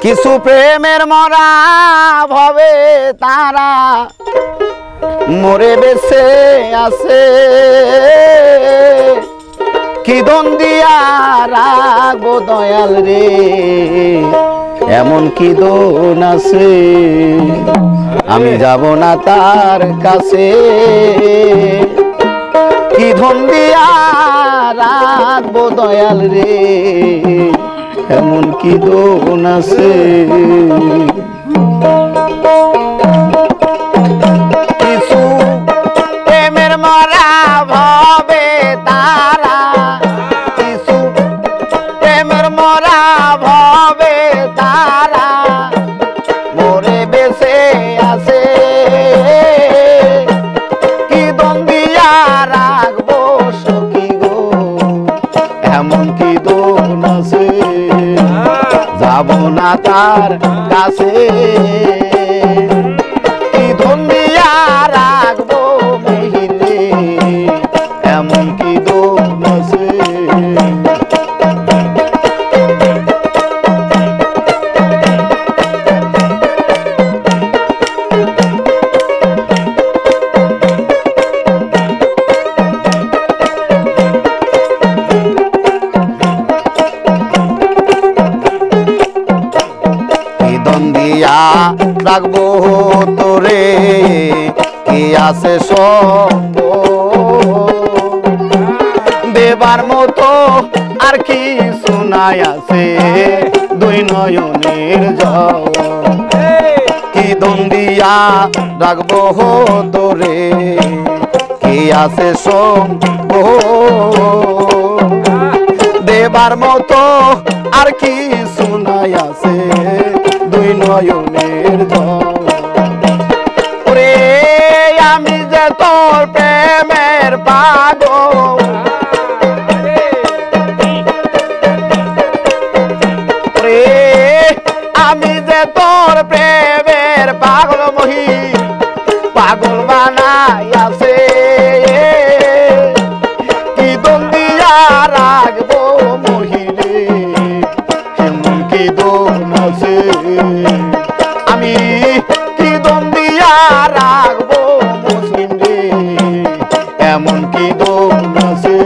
কিছু প্রেমের মরা ভবে তারা মরে বেঁচে আছে, কি দন দিয়া রাখবো দয়াল রে, এমন কি দন আছে। আমি যাব না তার কাছে, কি ধন দিয়া রাখবো দয়াল রে, এমন কি দন আছে। কিছু প্রেমের মরা ভবে তারা, কিছু প্রেমের মরা ভবে তারা মরে বেঁচে আছে, কি দন দিয়া রাখবো সখী গো, এমন কি দন আছে। যাব না তার কাছে, কি ধন দিয়া রাখবো মহিলে, এমন কি দন আছে। রাখবো তোরে কি আছে সঙ্গ, দেবার মতো আর কি শোনাই আছে দুই নয়নের জল, কি দন দিয়া রাখবো তোরে কি আছে সঙ্গ, দেবার মতো আর কি শোনাই আছে দুই নয়নের জল। ওরে আমি যে তোর প্রেমের পাগল, ওরে আমি যে তোর প্রেমের পাগল মহি পাগল বানাই আছে, কি দন দিয়া রাখবো মহিলে, এমন কি দন আছে। আমি কি দন দিয়া রাখবো মুসলিম রে, এমন কি দন আছে।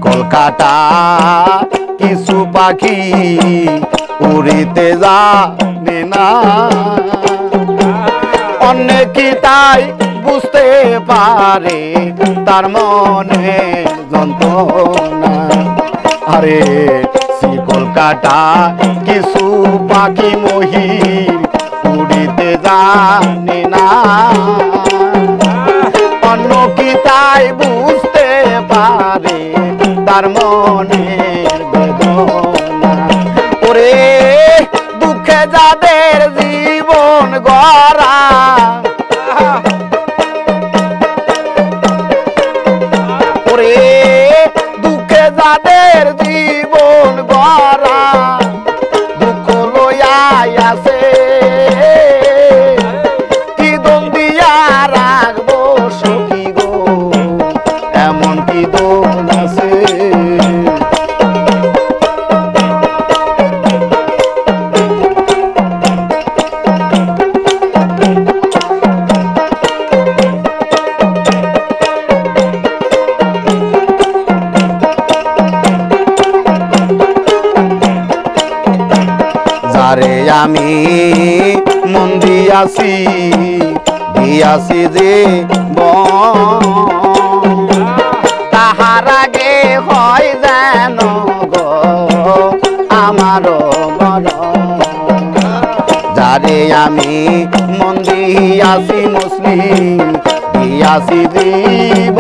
কলকাতা কিছু পাখি উড়িতে জানে না, অনেকে তাই বুঝতে পারে তার মনে যন্ত্রণা। আরে কলকাতা কিছু পাখি মহি উড়িতে জানে না, অন্য কি তাই বুঝতে পারে তার মনের বেদনা। ওরে দুঃখে যাদের জীবন গড়া, ওরে দুঃখে যাদের জীবন গড়া, দুঃখ লইয়াই আছে, কি দন দিয়া রাখবো সখী গো, এমন কি দন আছে। যারে আমি মন দিয়াছি দিয়াছি যে তাহার আগে হয় যেন গো আমার যারে আমি মন দিয়াছি মুসলিম দিয়াছি জীব,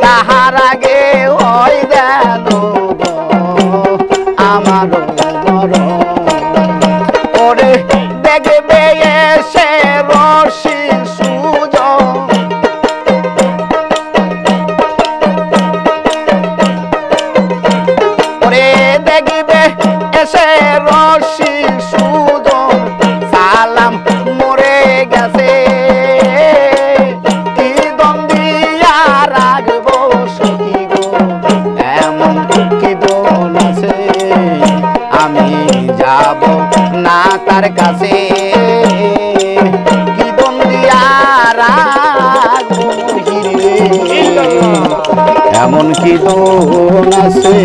তাহার আগে হয় যেন আমার ওরে দেখবে এসে রশি সুযোগ, শেষে রশি সুজন সালাম মরে গেছে কি দম দিয়া রাখবো সখী গো এমন কি দোল আছে আমি যাব না তার কাছে কি দম দিয়া রাখবো হিরে এমন কি দোল আছে